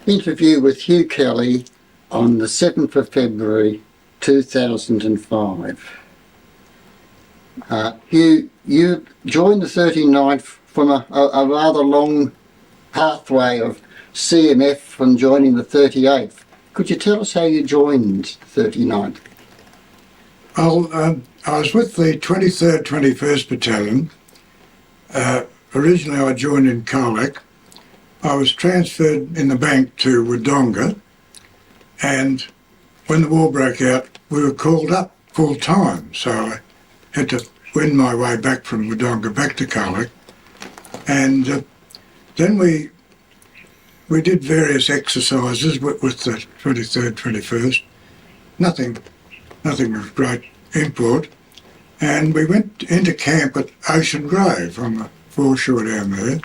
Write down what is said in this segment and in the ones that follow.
interview with Hugh Kelly on the 7th of February 2005. Hugh, you joined the 39th from a rather long pathway of CMF from joining the 38th. Could you tell us how you joined the 39th? Well, I was with the 23rd 21st Battalion. Originally I joined in Colac. I was transferred in the bank to Wodonga, and when the war broke out we were called up full time, so I had to win my way back from Wodonga back to Colac. And then we did various exercises with the 23rd 21st, nothing of great import, and we went into camp at Ocean Grove on the foreshore down there,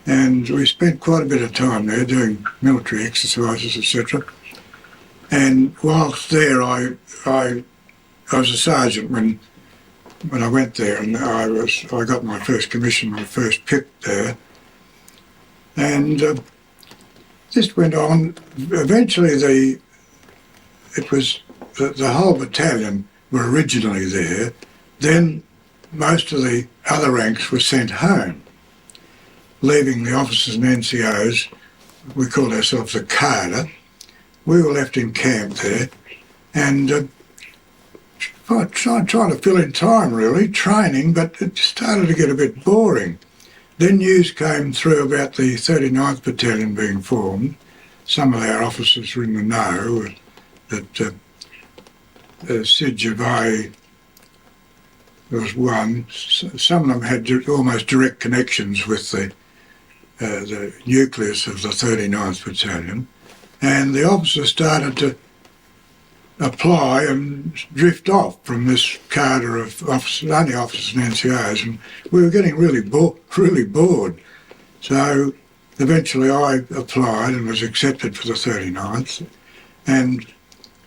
and we spent quite a bit of time there doing military exercises, etc. And whilst there I was a sergeant when I went there, and I got my first commission, my first PIP there, and this went on. Eventually the whole battalion were originally there. Then most of the other ranks were sent home, leaving the officers and NCOs. We called ourselves a cadre. We were left in camp there, and trying to fill in time really, training, but it started to get a bit boring. Then news came through about the 39th Battalion being formed. Some of our officers were in the know that Sid Gervais was one. Some of them had almost direct connections with the nucleus of the 39th Battalion, and the officers started to apply and drift off from this cadre of officers, only officers and NCOs, and we were getting really bored. So eventually I applied and was accepted for the 39th and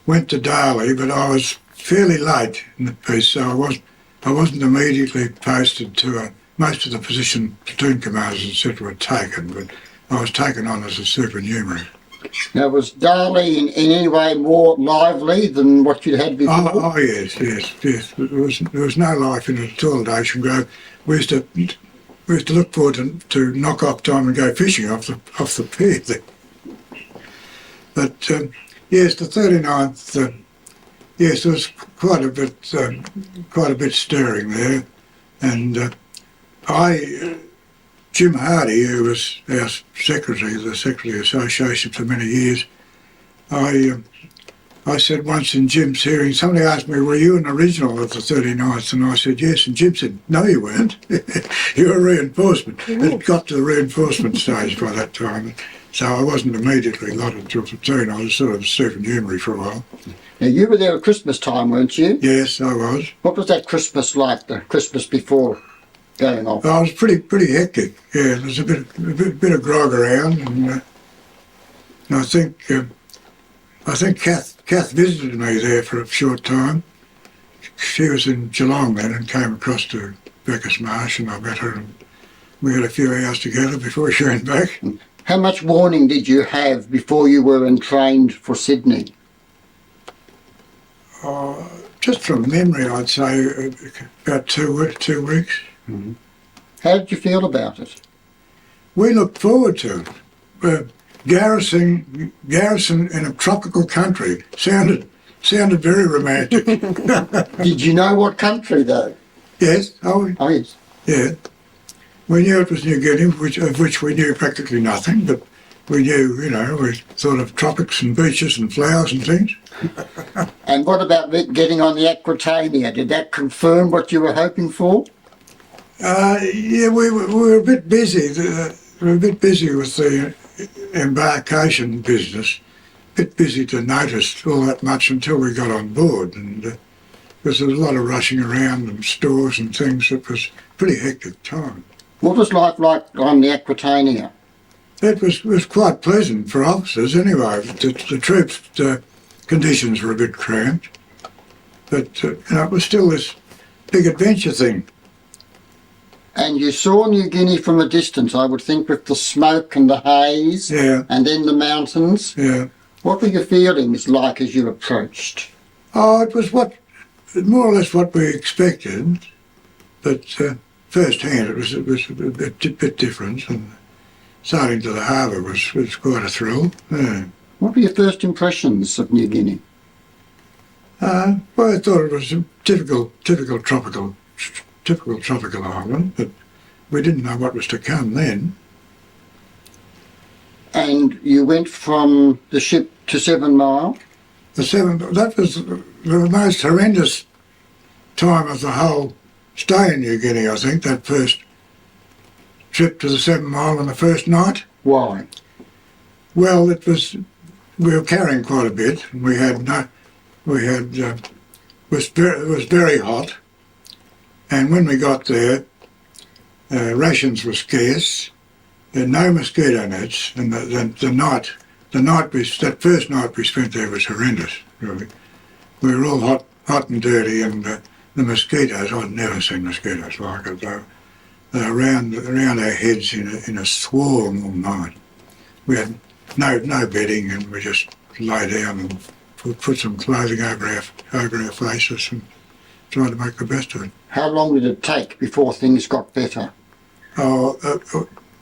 went to Darley, but I was fairly late in the piece, so I wasn't immediately posted to most of the platoon commanders, etc. were taken, but I was taken on as a supernumerary. Now, was Darley in any way more lively than what you'd had before? Oh yes. There was no life in it at all at Ocean Grove. We used to look forward to knock off time and go fishing off the pier there. But yes, the 39th. Yes, there was quite a bit stirring there, and Jim Hardy, who was our secretary, the Secretary of Association for many years, I said once in Jim's hearing, somebody asked me, were you an original of the 39th? And I said yes, and Jim said, no you weren't, you were a reinforcement. It got to the reinforcement stage by that time, so I wasn't immediately allotted to a platoon. I was sort of supernumerary for a while. Now you were there at Christmas time, weren't you? Yes, I was. What was that Christmas like, the Christmas before going off? Oh, it was pretty hectic. Yeah, there was a bit of grog around, and I think Kath visited me there for a short time. She was in Geelong then and came across to Beckus Marsh, and I met her, and we had a few hours together before she went back. How much warning did you have before you were entrained for Sydney? Just from memory, I'd say about 2 weeks. Mm-hmm. How did you feel about it? We looked forward to it. Garrison in a tropical country sounded very romantic. Did you know what country though? Yes. Oh yes. Yeah. We knew it was New Guinea, of which we knew practically nothing, but we knew, we thought of tropics and beaches and flowers and things. And what about getting on the Aquitania? Did that confirm what you were hoping for? Yeah, we were a bit busy. We were a bit busy with the embarkation business. A bit busy to notice all that much until we got on board, and because there was a lot of rushing around and stores and things. It was a pretty hectic time. What was life like on the Aquitania? It was quite pleasant for officers anyway. The troops' conditions were a bit cramped, but it was still this big adventure thing. And you saw New Guinea from a distance, I would think, with the smoke and the haze, Yeah, and then the mountains. yeah. What were your feelings like as you approached? Oh, it was more or less what we expected, but firsthand it was a bit different. And sailing to the harbour was quite a thrill. Yeah. What were your first impressions of New Guinea? Well, I thought it was a typical tropical island, but we didn't know what was to come then. And you went from the ship to 7 Mile? That was the most horrendous time of the whole stay in New Guinea, I think, that first trip to the 7 Mile on the first night. Why? Well, we were carrying quite a bit, and it was very hot, and when we got there, rations were scarce. There were no mosquito nets, and that first night we spent there was horrendous. Really, we were all hot and dirty, and the mosquitoes. I'd never seen mosquitoes like it. They were around our heads in a swarm all night. We had no bedding, and we just lay down and put some clothing over our faces and try to make the best of it. How long did it take before things got better?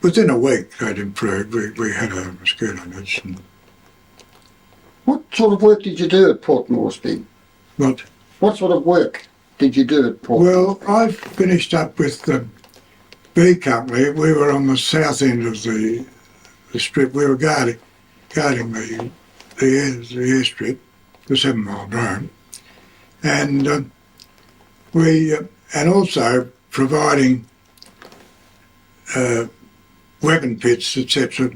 Within a week they'd improved. We had our mosquito nets. And What sort of work did you do at Port Moresby? what? What sort of work did you do at Port Well, I finished up with the B Company. We were on the south end of the strip. We were guarding the airstrip, the 7 Mile drone, and and also providing weapon pits, etc.,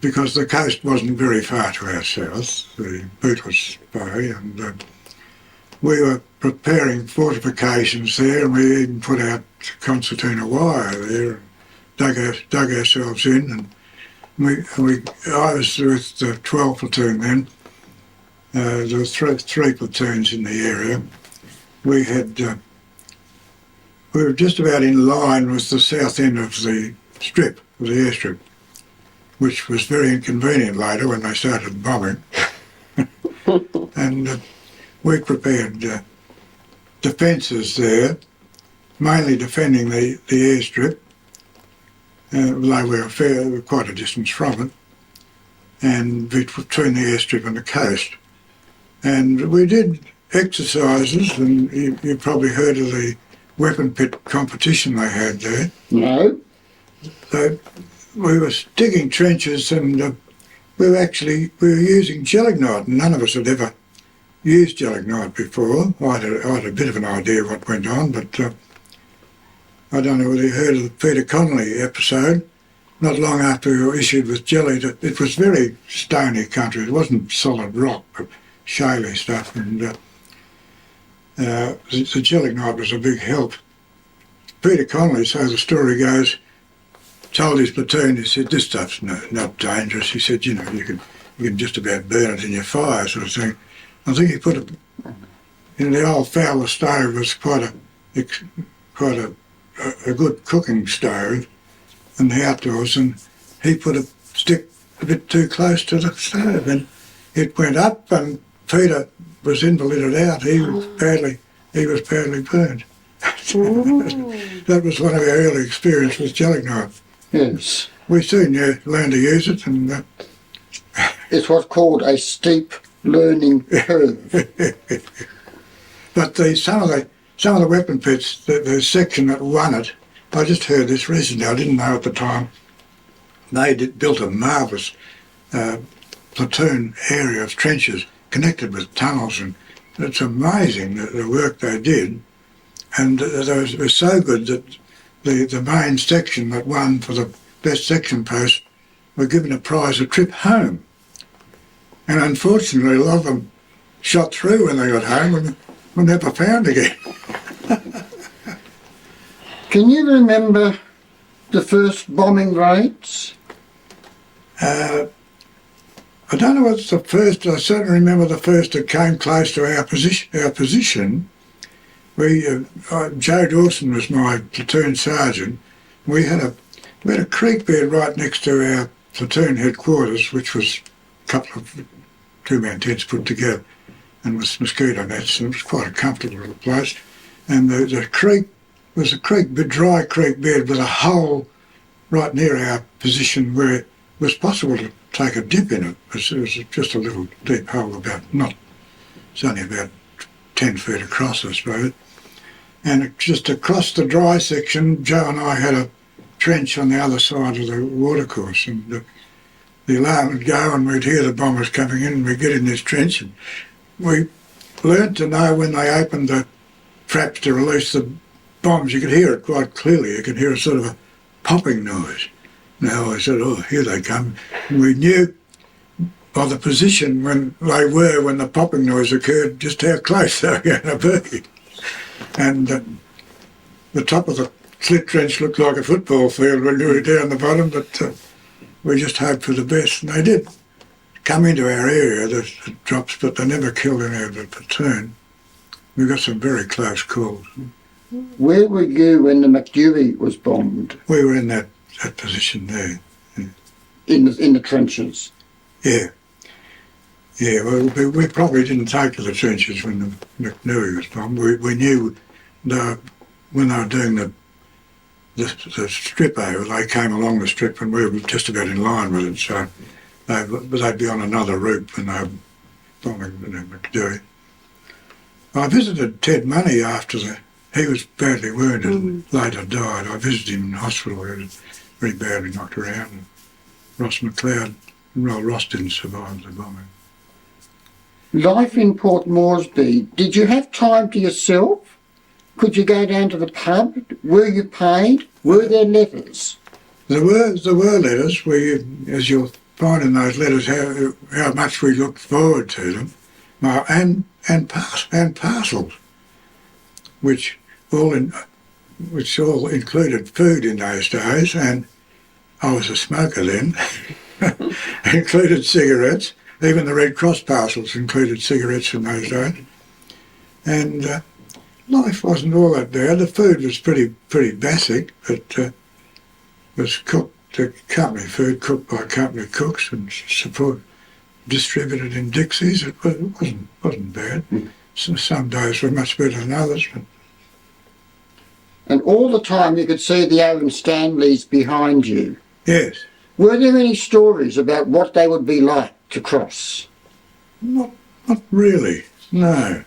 because the coast wasn't very far to our south, the Bootless Bay, and we were preparing fortifications there, and we even put out concertina wire there, and dug ourselves in, and I was with the 12th platoon then. There were three platoons in the area. We were just about in line with the south end of the strip, of the airstrip, which was very inconvenient later when they started bombing. And we prepared defences there, mainly defending the airstrip. Although we were quite a distance from it, and between the airstrip and the coast. And we did exercises, and you probably heard of the weapon pit competition they had there. No. So we were digging trenches, and we were using gelignite, and none of us had ever used gelignite before. I had a bit of an idea what went on, but I don't know whether you heard of the Peter Connolly episode. Not long after we were issued with jelly, it was very stony country. It wasn't solid rock, but shaly stuff, and the gelignite was a big help. Peter Connolly, so the story goes, told his platoon, he said, "This stuff's not dangerous." He said, "You know, you can just about burn it in your fire," sort of thing. I think he put it in the old Fowler stove. Was quite a good cooking stove in the outdoors, and he put a stick a bit too close to the stove, and it went up, and Peter was invalided out. He was badly burned. That was one of our early experiences with gelignite. Yes. We soon learned to use it, and It's what's called a steep learning curve. but some of the weapon pits, the section that won it, I just heard this recently, I didn't know at the time, they built a marvellous platoon area of trenches connected with tunnels, and it's amazing the work they did. And it was so good that the main section that won for the best section post were given a prize, a trip home. And unfortunately, a lot of them shot through when they got home and were never found again. Can you remember the first bombing raids? I don't know what's the first. I certainly remember the first that came close to our position. Joe Dawson was my platoon sergeant, We had a creek bed right next to our platoon headquarters, which was a couple of two-man tents put together, and with mosquito nets, and it was quite a comfortable little place. And the creek was a dry creek bed with a hole right near our position where it was possible to take a dip in it. It was just a little deep hole, it's only about 10 feet across, I suppose. And just across the dry section, Joe and I had a trench on the other side of the watercourse, and the alarm would go and we'd hear the bombers coming in, and we'd get in this trench, and we learnt to know when they opened the traps to release the bombs, you could hear it quite clearly. You could hear a sort of a popping noise. Now I said, oh, here they come. And we knew by the position when they were when the popping noise occurred just how close they were going to be. And the top of the slit trench looked like a football field when we were down the bottom, but we just hoped for the best. And they did come into our area, the drops, but they never killed any of the platoon. We got some very close calls. Where were you when the McDewey was bombed? We were in that position there. Yeah. In the trenches? Yeah. Yeah, well, we probably didn't take to the trenches when the McDewey was bombed. We knew when they were doing the strip over, they came along the strip and we were just about in line with it, so they'd be on another route when they were bombing the McDewey. I visited Ted Money after he was badly wounded and later died. I visited him in hospital. He was very badly knocked around. And Ross McLeod, well, Ross didn't survive the bombing. Life in Port Moresby, did you have time to yourself? Could you go down to the pub? Were you paid? Were there letters? There were letters. As you'll find in those letters, how much we looked forward to them, and parcels, which all included food in those days, and I was a smoker then. Included cigarettes. Even the Red Cross parcels included cigarettes in those days. And life wasn't all that bad. The food was pretty basic, but was cooked, the company food cooked by company cooks and distributed in Dixies. It wasn't bad. So some days were much better than others. But and all the time you could see the Owen Stanleys behind you. yes. Were there any stories about what they would be like to cross? Not really, no.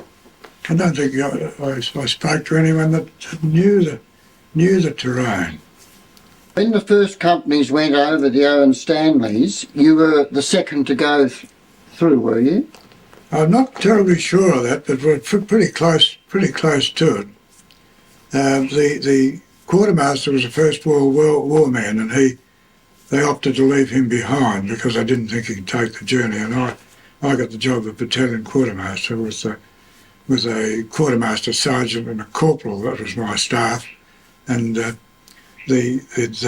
I don't think I spoke to anyone that knew the terrain. When the first companies went over the Owen Stanleys, you were the second to go through, were you? I'm not terribly sure of that, but we're pretty close to it. The quartermaster was the First World War man, and they opted to leave him behind because they didn't think he could take the journey. And I got the job of battalion quartermaster with a quartermaster sergeant and a corporal. That was my staff, and the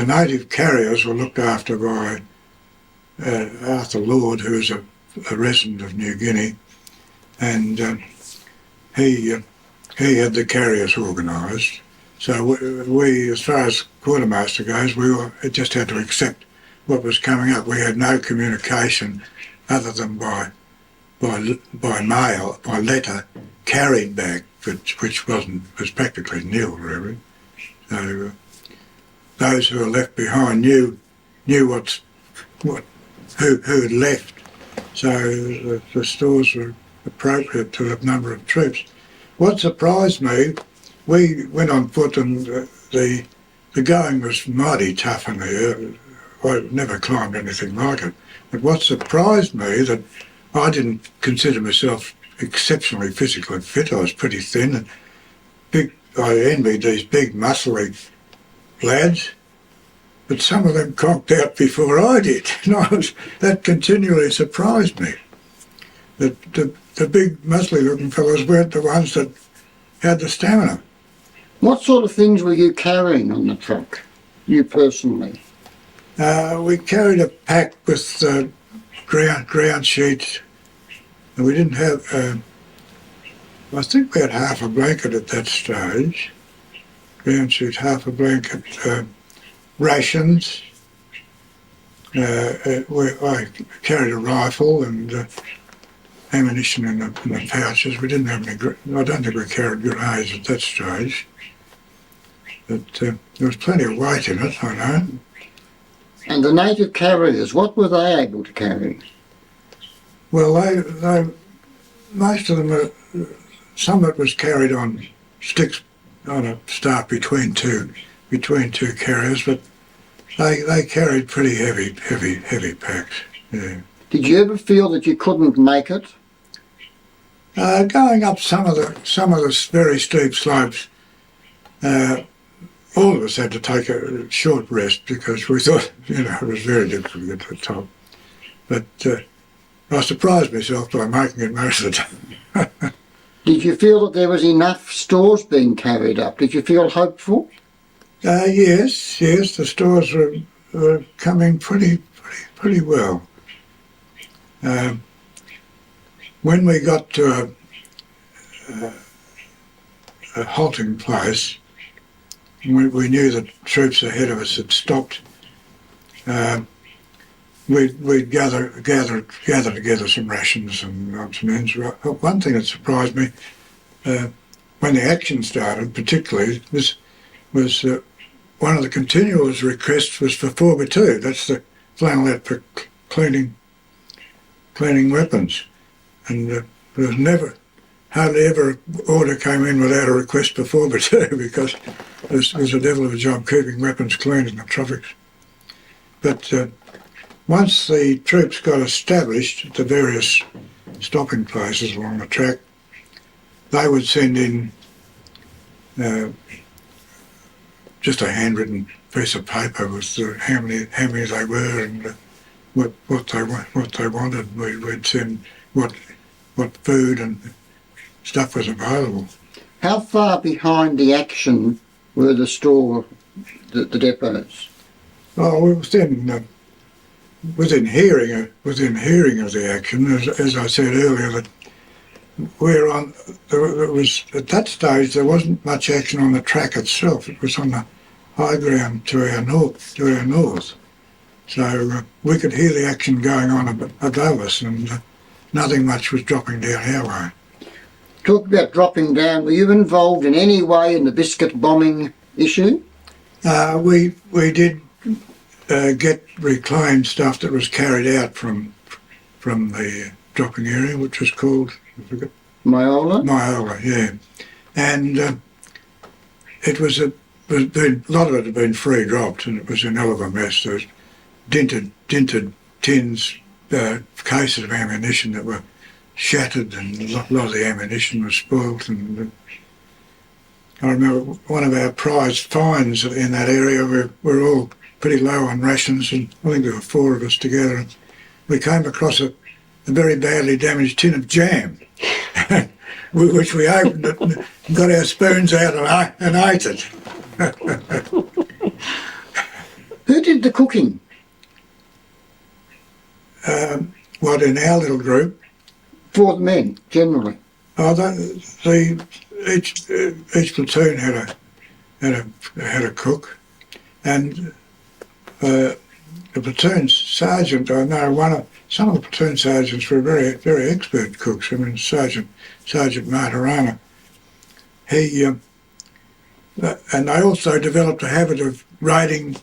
native carriers were looked after by Arthur Lord, who was a resident of New Guinea, and he had the carriers organised. So we, as far as quartermaster goes, we just had to accept what was coming up. We had no communication other than by mail, by letter, carried back, which was practically nil, really. So those who were left behind knew who had left. So the stores were appropriate to the number of troops. What surprised me, we went on foot and the going was mighty tough in there. I never climbed anything like it. But what surprised me, that I didn't consider myself exceptionally physically fit. I was pretty thin and big. I envied these big muscly lads, but some of them conked out before I did. And that continually surprised me. That the big muscly looking fellows weren't the ones that had the stamina. What sort of things were you carrying on the truck, you personally? We carried a pack with ground sheets, and we didn't have, I think we had half a blanket at that stage, ground sheet, half a blanket, rations. I carried a rifle and ammunition in the pouches. We didn't have any. I don't think we carried grenades at that stage, but there was plenty of weight in it, I know. And the native carriers, what were they able to carry? Well, they most of them, some of it was carried on sticks on a staff between two carriers, but they carried pretty heavy packs. Yeah. Did you ever feel that you couldn't make it? Going up some of the very steep slopes, all of us had to take a short rest because we thought, it was very difficult to get to the top. But I surprised myself by making it most of the time. Did you feel that there was enough stores being carried up? Did you feel hopeful? Yes, the stores were coming pretty well. When we got to a halting place, we knew that troops ahead of us had stopped. We'd gather together some rations and odds and ends. One thing that surprised me when the action started, particularly, was one of the continuous requests was for 4x2. That's the flannelette for cleaning weapons, and there was hardly ever an order came in without a request for 4x2 because it was a devil of a job keeping weapons clean in the tropics. But once the troops got established at the various stopping places along the track, they would send in just a handwritten piece of paper with how many they were and what they wanted. We'd send what food and stuff was available. How far behind the action were the depots? Oh, we were within hearing of the action. As I said earlier, that at that stage there wasn't much action on the track itself. It was on the high ground to our north. So we could hear the action going on above us, and nothing much was dropping down our way. Talk about dropping down. Were you involved in any way in the biscuit bombing issue? We did get reclaimed stuff that was carried out from the dropping area, which was called Myola? Myola, yeah. And a lot of it had been free dropped, and it was an hell of a mess. There was dinted tins, cases of ammunition that were shattered, and a lot of the ammunition was spoilt. And I remember one of our prized finds in that area. We were all pretty low on rations, and I think there were 4 of us together. And we came across a very badly damaged tin of jam, which we opened it and got our spoons out and ate it. Who did the cooking? In our little group? For the men, generally. Each platoon had a cook, and the platoon sergeant, I know some of the platoon sergeants were very, very expert cooks. I mean, Sergeant Martirana. And they also developed a habit of raiding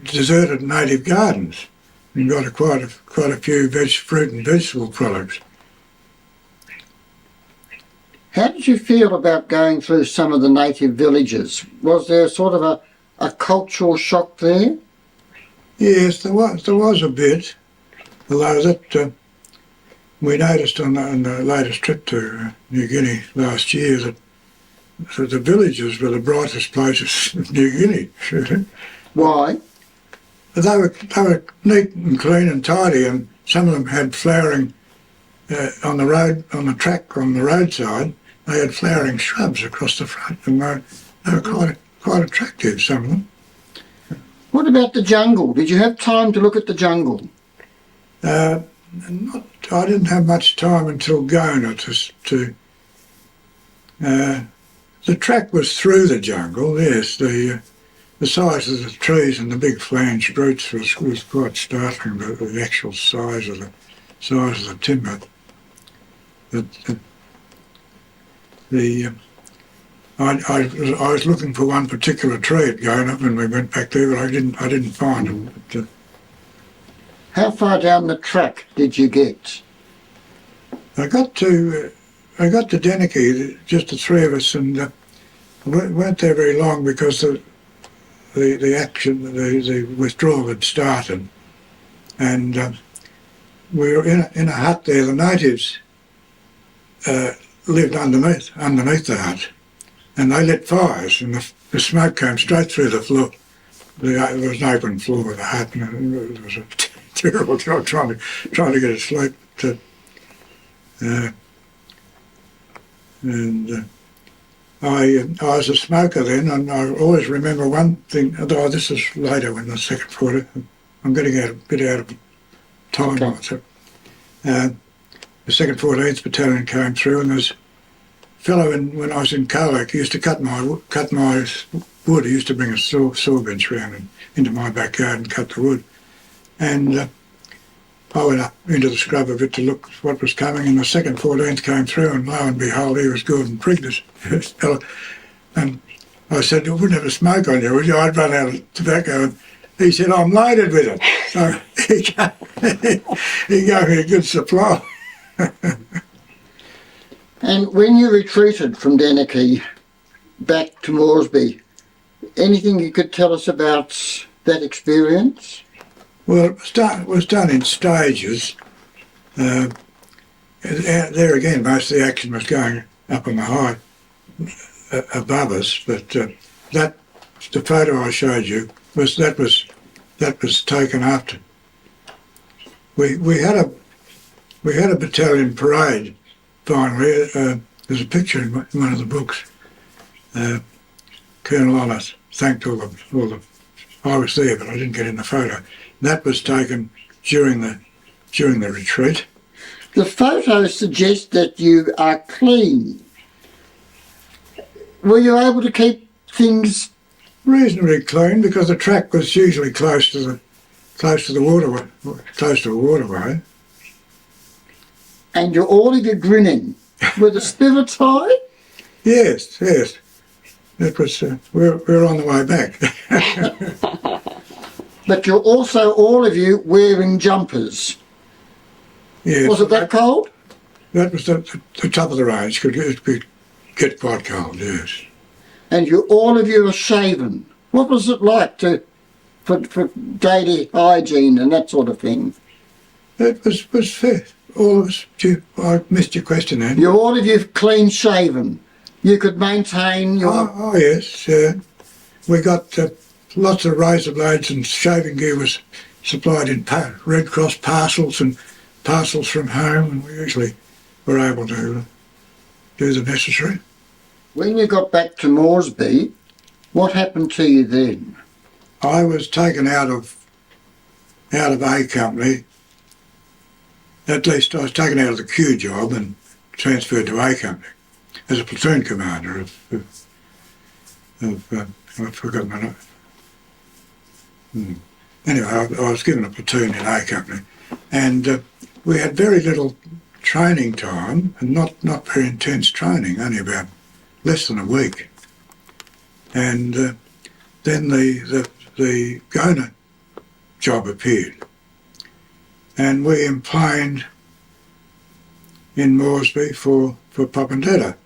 deserted native gardens and got quite a few fruit and vegetable products. How did you feel about going through some of the native villages? Was there sort of a cultural shock there? Yes, there was a bit, although that we noticed on the latest trip to New Guinea last year that the villages were the brightest places in New Guinea. Why? They were neat and clean and tidy, and some of them had flowering on the track on the roadside. They had flowering shrubs across the front, and they were quite attractive, some of them. What about the jungle? Did you have time to look at the jungle? I didn't have much time until Gona the track was through the jungle, yes. the size of the trees and the big flanged roots was quite startling, but the actual size of the timber. I was looking for one particular tree at Gona when we went back there, but I didn't find it. But, How far down the track did you get? I got to Deneki, just the three of us, and weren't there very long because the action, the withdrawal had started, and we were in a hut there. The natives lived underneath the hut, and they lit fires, and the smoke came straight through the floor. There was an open floor of the hut, and it was a terrible job trying to get asleep. I was a smoker then, and I always remember one thing. Oh, this is later when the second 40. I'm getting a bit out of time. Okay. The second 14th Battalion came through, and there's a fellow when I was in Colac, he used to cut my wood. He used to bring a saw bench round and into my backyard and cut the wood. And I went up into the scrub a bit to look what was coming, and the second 14th came through, and lo and behold, he was Gordon Prigness. And I said, "I wouldn't have a smoke on you, would you?" I'd run out of tobacco, and he said, "I'm loaded with it." So he gave me a good supply. And when you retreated from Deneki back to Moresby, anything you could tell us about that experience? Well, it was done in stages. There again, most of the action was going up on the high above us, but the photo I showed you was taken after. We had a battalion parade. Finally, there's a picture in one of the books. Colonel Honors thanked all the. I was there, but I didn't get in the photo. That was taken during the retreat. The photos suggest that you are clean. Were you able to keep things Reasonably clean because the track was usually close to the waterway. and all of you grinning with a spirit high? Yes. That was we're on the way back. But you're also, all of you, wearing jumpers. Yes. Was it that cold? That was the top of the range. It could get quite cold, yes. And all of you are shaven. What was it like for daily hygiene and that sort of thing? It was fair. All of us. I missed your question then. All of you clean shaven. You could maintain your... Oh yes. We got lots of razor blades, and shaving gear was supplied in Red Cross parcels and parcels from home, and we usually were able to do the necessary. When you got back to Moresby, what happened to you then? I was taken out of A Company. At least I was taken out of the Q job and transferred to A Company as a platoon commander I've forgotten my name. Anyway, I was given a platoon in A Company, and we had very little training time, and not very intense training, only about less than a week. And then the Gona job appeared, and we emplaned in Moresby for Papua.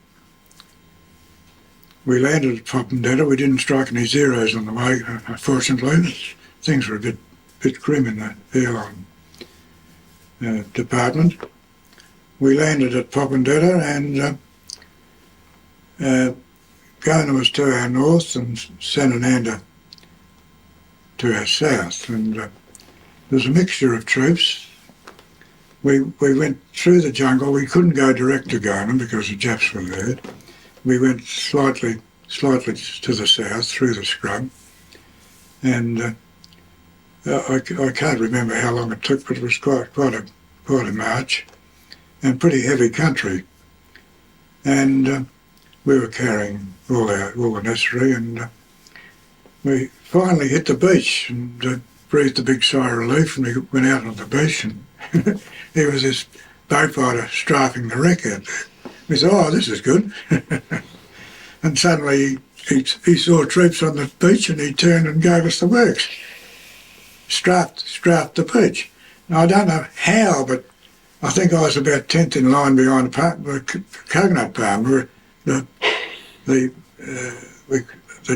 We landed at Papua. We didn't strike any zeros on the way, unfortunately. Things were a bit grim in the airline department. We landed at Papua, and Gona was to our north and Sanananda to our south, and there was a mixture of troops. We went through the jungle. We couldn't go direct to Gona because the Japs were there. We went slightly to the south through the scrub, and I can't remember how long it took, but it was quite a march, and pretty heavy country. And we were carrying all the necessary, and we finally hit the beach and breathed a big sigh of relief, and we went out on the beach, and there was this boat fighter strafing the wreck out there. We said, oh, this is good. And suddenly he saw troops on the beach, and he turned and gave us the works. Strafed the beach. Now, I don't know how, but I think I was about 10th in line behind the coconut palm, where the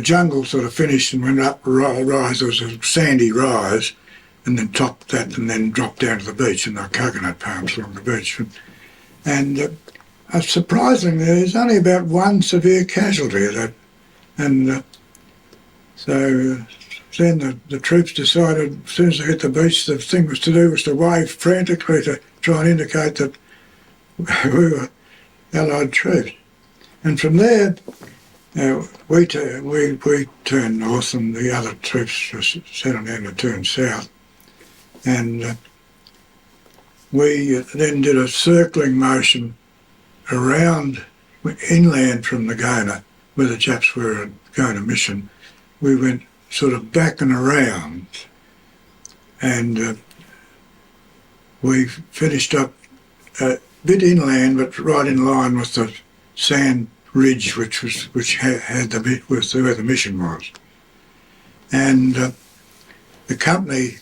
jungle sort of finished and went up a rise. There was a sandy rise, and then topped that, and then dropped down to the beach, and there were coconut palms along the beach. And surprisingly, there's only about one severe casualty of that. And so then the troops decided, as soon as they hit the beach, the thing was to do was to wave frantically to try and indicate that we were Allied troops. And from there, we turned north, and the other troops, Sanananda, turned south. And we then did a circling motion around, inland from the Gona, where the Japs were at Gona mission. We went sort of back and around, and we finished up a bit inland, but right in line with the sand ridge, which had the bit was where the mission was. And the company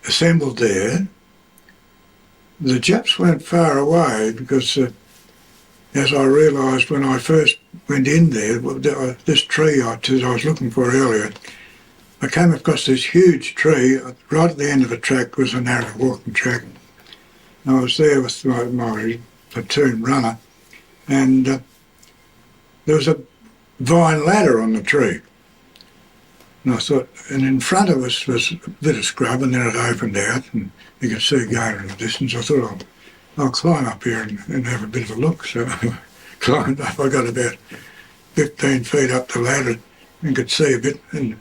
assembled there. The Japs weren't far away, because as I realised when I first went in there, this tree I was looking for earlier, I came across this huge tree. Right at the end of the track was a narrow walking track. And I was there with my platoon runner, and there was a vine ladder on the tree. And I thought, and in front of us was a bit of scrub, and then it opened out, and you could see Gona in the distance. I thought, I'll climb up here and have a bit of a look. So I climbed up. I got about 15 feet up the ladder and could see a bit. And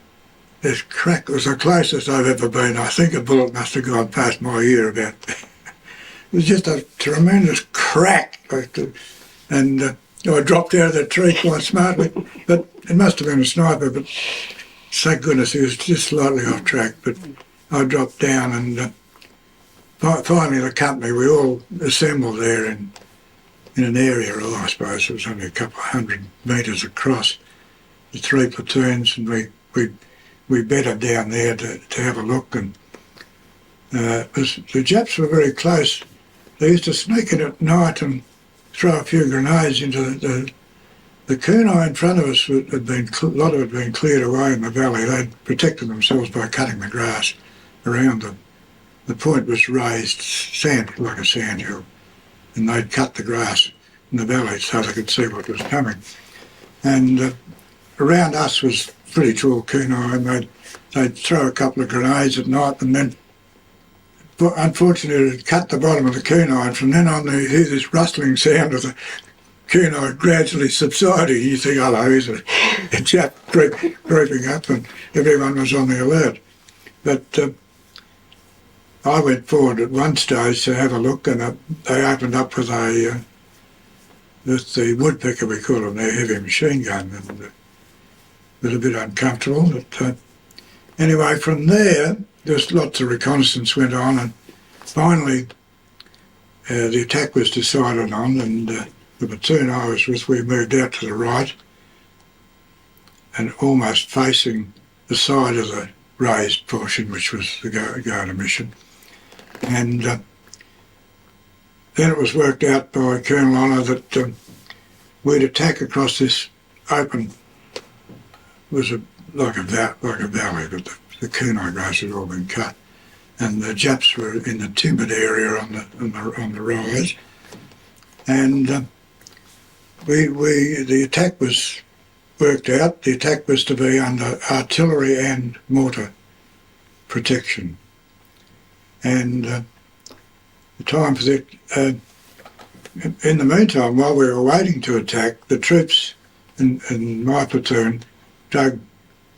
this crack was the closest I've ever been. I think a bullet must have gone past my ear about. It was just a tremendous crack. And I dropped out of the tree quite smartly. But it must have been a sniper, but thank goodness he was just slightly off track. But I dropped down, and finally the company, we all assembled there in an area, I suppose it was only a couple of 100 metres across, the three platoons, and we bedded down there to have a look. And the Japs were very close. They used to sneak in at night and throw a few grenades into the kunai in front of us. A lot of it had been cleared away in the valley. They'd protected themselves by cutting the grass around them. The point was raised sand, like a sand hill, and they'd cut the grass in the valley so they could see what was coming. And around us was pretty tall kunai, and they'd throw a couple of grenades at night, and then unfortunately it cut the bottom of the kunai, and from then on you hear this rustling sound of the kunai gradually subsiding. You think, hello, here's a Jap creeping up, and everyone was on the alert. But I went forward at one stage to have a look, and they opened up with the woodpecker, we call them, their heavy machine gun, and it was a bit uncomfortable. But anyway, from there, just lots of reconnaissance went on, and finally the attack was decided on, and the platoon I was with, we moved out to the right and almost facing the side of the raised portion, which was the Gona mission. And then it was worked out by Colonel Honour that we'd attack across this open, was like a valley, but the kunai grass had all been cut, and the Japs were in the timbered area on the rise, and the attack was worked out. The attack was to be under artillery and mortar protection, and the time for that. In the meantime, while we were waiting to attack, the troops in my platoon dug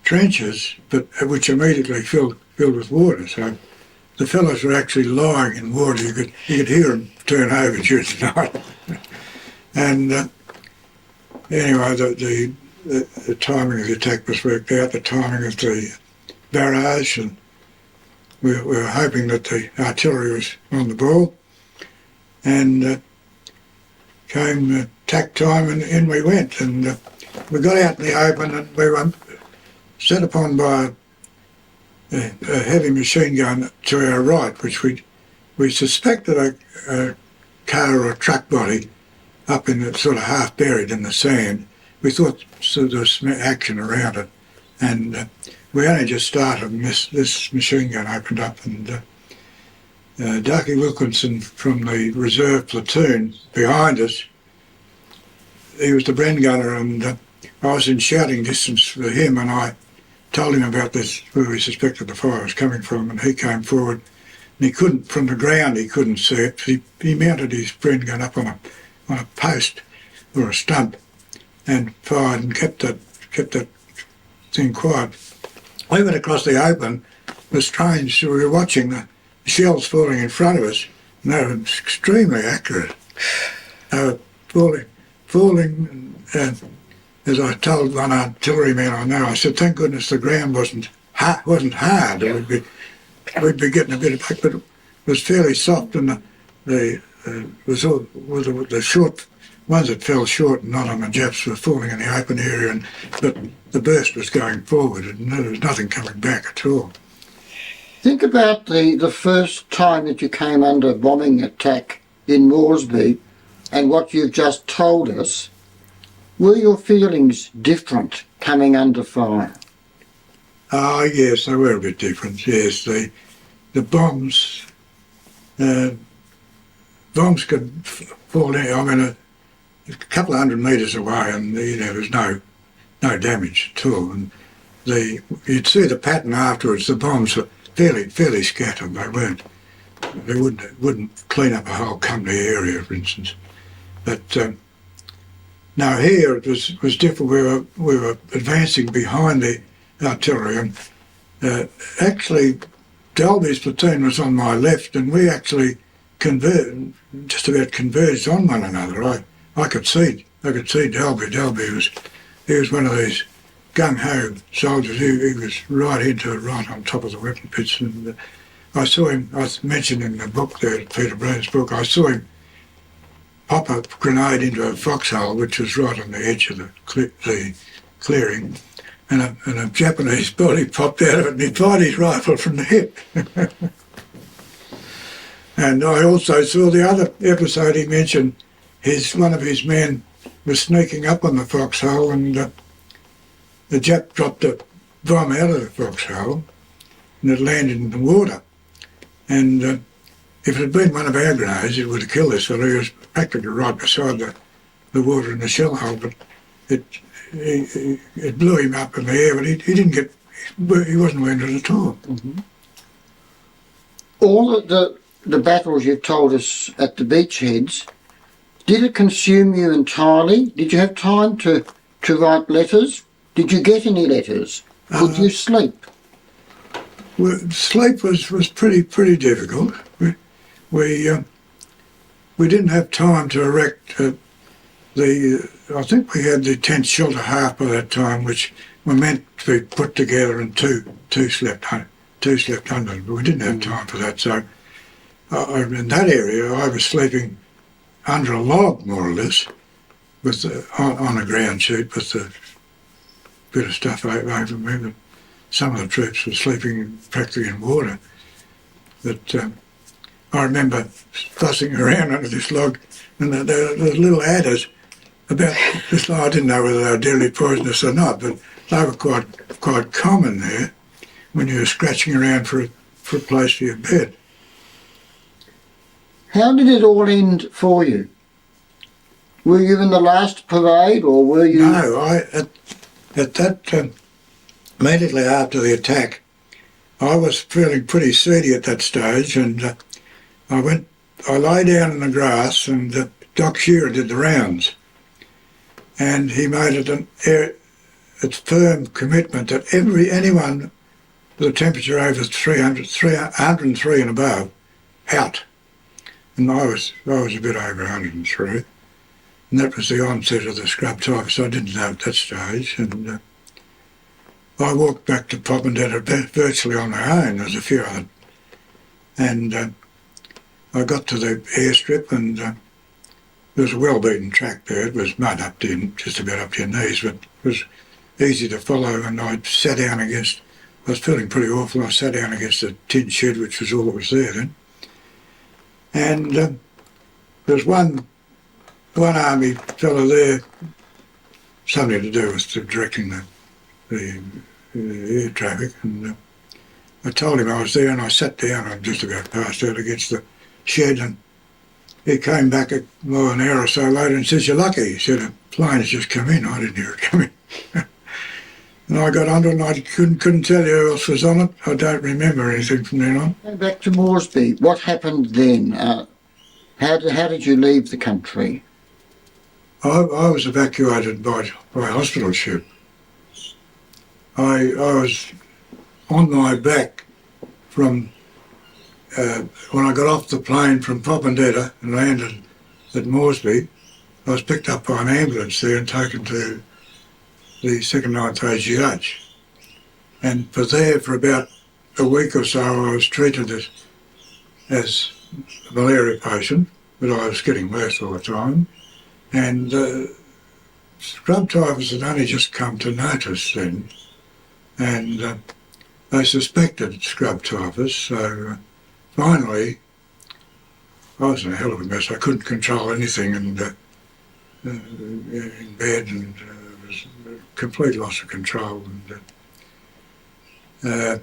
trenches, but which immediately filled with water. So the fellows were actually lying in water. You could hear them turn over during the night. And anyway, the timing of the attack was worked out, the timing of the barrage, and we were hoping that the artillery was on the ball. And came attack time, and in we went. And we got out in the open, and we were set upon by a heavy machine gun to our right, which we suspected a car or a truck body up in the sort of half buried in the sand. We thought so there was some action around it, and we only just started, and this machine gun opened up, and Darky Wilkinson from the reserve platoon behind us, he was the Bren gunner, and I was in shouting distance for him, and I told him about this, where we suspected the fire was coming from, and he came forward, and he couldn't, from the ground he couldn't see it. He mounted his Bren gun up on a post or a stump and fired and kept that thing quiet. We went across the open. It was strange. We were watching the shells falling in front of us, and they were extremely accurate. They were falling, and as I told one artilleryman I know, I said, thank goodness the ground wasn't hard. We'd be getting a bit of back, but it was fairly soft, and the short ones that fell short and not on the Japs were falling in the open area, but the burst was going forward, and there was nothing coming back at all. Think about the first time that you came under bombing attack in Moresby and what you've just told us. Were your feelings different coming under fire? Oh, yes, they were a bit different, yes. The bombs could fall in, I mean, a couple of 100 metres away, and there was no damage at all. And you'd see the pattern afterwards. The bombs were fairly scattered. They wouldn't clean up a whole company area, for instance. But now here it was different. We were advancing behind the artillery, and actually Dalby's platoon was on my left, and we actually just about converged on one another. I could see Dalby. He was one of these gung-ho soldiers. He was right into it, right on top of the weapon pits. And I saw him, I mentioned in the book there, Peter Brown's book, I saw him pop a grenade into a foxhole, which was right on the edge of the clearing. And a Japanese body popped out of it, and he fired his rifle from the hip. And I also saw the other episode he mentioned. One of his men was sneaking up on the foxhole, and the Jap dropped a bomb out of the foxhole, and it landed in the water. And if it had been one of our grenades, it would have killed this fellow. He was practically right beside the water in the shell hole, but it blew him up in the air, but he wasn't wounded at all. Mm-hmm. All of the battles you've told us at the beachheads, did it consume you entirely? Did you have time to write letters? Did you get any letters? Could you sleep? Sleep was pretty difficult. We didn't have time to erect I think we had the tent shelter half by that time, which were meant to be put together, and two slept under, but we didn't have time for that. So in that area, I was sleeping under a log, more or less, with on a ground sheet with a bit of stuff over me. But some of the troops were sleeping practically in water. But I remember fussing around under this log, and there were little adders about this. I didn't know whether they were deadly poisonous or not, but they were quite common there when you were scratching around for a place for your bed. How did it all end for you? Were you in the last parade, or were you... No, at that, immediately after the attack, I was feeling pretty seedy at that stage, and I lay down in the grass, and Doc Shearer did the rounds. And he made it a firm commitment that anyone with a temperature over 103 and above, out. And I was a bit over 103. And that was the onset of the scrub typhus. I didn't know at that stage. And I walked back to Papua virtually on my own. There was a few other. And I got to the airstrip, and there was a well-beaten track there. It was mud up to just about up to your knees, but it was easy to follow. And I sat down against, I was feeling pretty awful. I sat down against a tin shed, which was all that was there then. And there was one army fellow there, something to do with directing the air traffic, and I told him I was there, and I sat down and just about passed out against the shed, and he came back an hour or so later and says, "You're lucky." He said, "A plane has just come in." I didn't hear it coming. And I got under it, and I couldn't tell you who else was on it. I don't remember anything from then on. Go back to Moresby. What happened then? How did you leave the country? I was evacuated by hospital ship. I was on my back from when I got off the plane from Popondetta and landed at Moresby. I was picked up by an ambulance there and taken to the 2nd 9th AGH. And for about a week or so I was treated as a malaria patient, but I was getting worse all the time. And scrub typhus had only just come to notice then, and they suspected scrub typhus, so finally I was in a hell of a mess. I couldn't control anything, and in bed, and it was a complete loss of control, and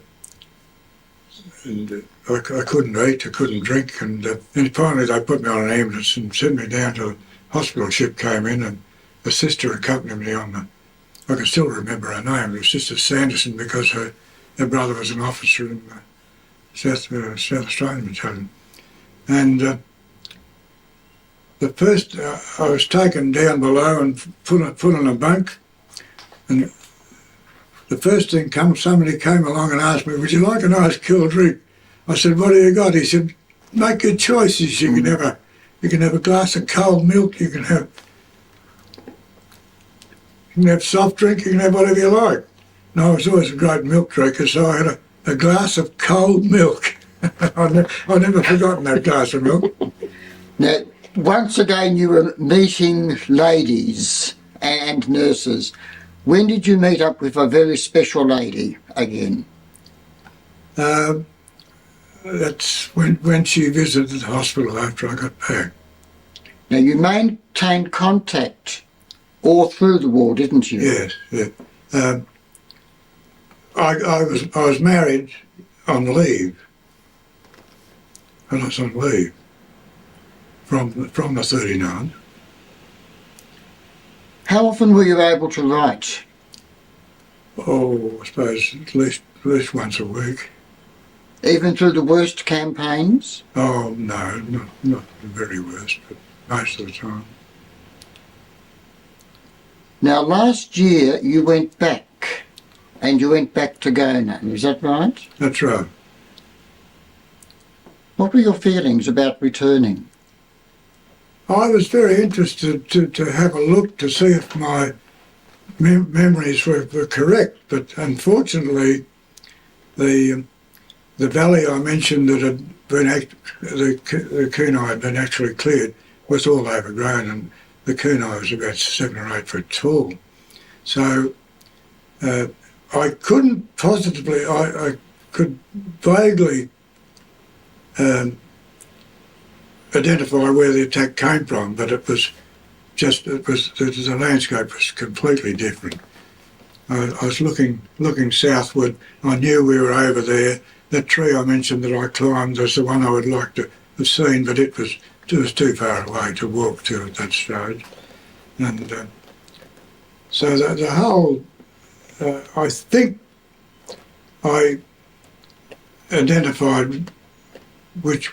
I couldn't eat, I couldn't drink, and finally they put me on an ambulance and sent me down to the hospital ship. Came in, and a sister accompanied me on I can still remember her name. It was Sister Sanderson, because her brother was an officer in the South Australian Battalion. And the first, I was taken down below and put on a bunk, and the first thing somebody came along and asked me, "Would you like a nice cool drink?" I said, "What do you got?" He said, "Make your choices. You can have a glass of cold milk, you can have soft drink, you can have whatever you like." And I was always a great milk drinker, so I had a glass of cold milk. I've never forgotten that glass of milk. Now, once again you were meeting ladies and nurses. When did you meet up with a very special lady again? That's when she visited the hospital after I got back. Now, you maintained contact all through the war, didn't you? Yes, yeah. I was married on leave. And I was on leave from the 39. How often were you able to write? Oh, I suppose at least once a week. Even through the worst campaigns? Oh no, not the very worst, but most of the time. Now, last year you went back, and you went back to Gona, is that right? That's right. What were your feelings about returning? I was very interested to have a look to see if my memories were correct, but unfortunately the valley I mentioned that had been the kunai had been actually cleared was all overgrown, and the kunai was about 7 or 8 foot tall. So I couldn't positively, I could vaguely identify where the attack came from, but the landscape was completely different. I was looking southward. I knew we were over there. That tree I mentioned that I climbed was the one I would like to have seen, but it was too far away to walk to at that stage. And so the whole, I think I identified which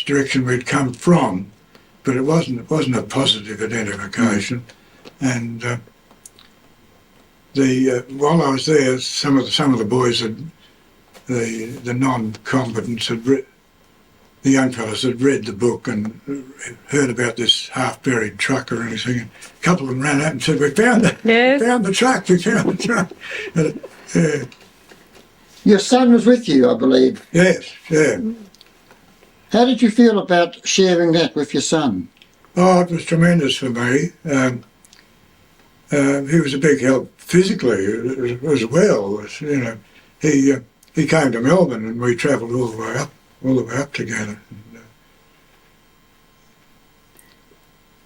direction we'd come from, but it wasn't a positive identification. And while I was there, some of the boys had the non-combatants the young fellas had read the book and heard about this half-buried truck or anything. And a couple of them ran out and said, "We found it! Yes. We found the truck! We found the truck!" Yeah. Your son was with you, I believe. Yes, yeah. How did you feel about sharing that with your son? Oh, it was tremendous for me. He was a big help physically as well. You know, he came to Melbourne and we travelled all the way up together.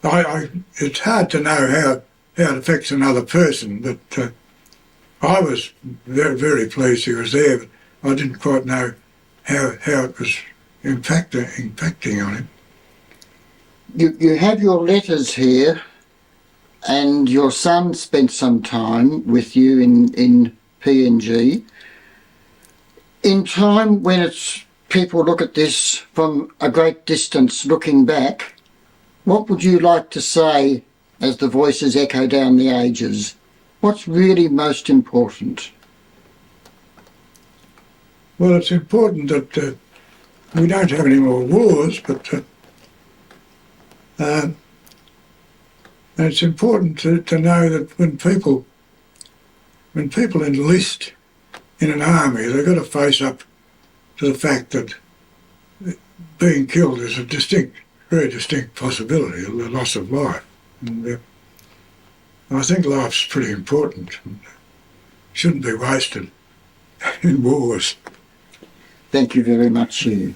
It's hard to know how it affects another person, but I was very, very pleased he was there, but I didn't quite know how it was impacting on him. You have your letters here, and your son spent some time with you in PNG. In time when people look at this from a great distance looking back, what would you like to say as the voices echo down the ages? What's really most important? Well, it's important that we don't have any more wars, but and it's important to know that when people enlist in an army, they've got to face up to the fact that being killed is a very distinct possibility, the loss of life. And I think life's pretty important and shouldn't be wasted in wars. Thank you very much, Hugh.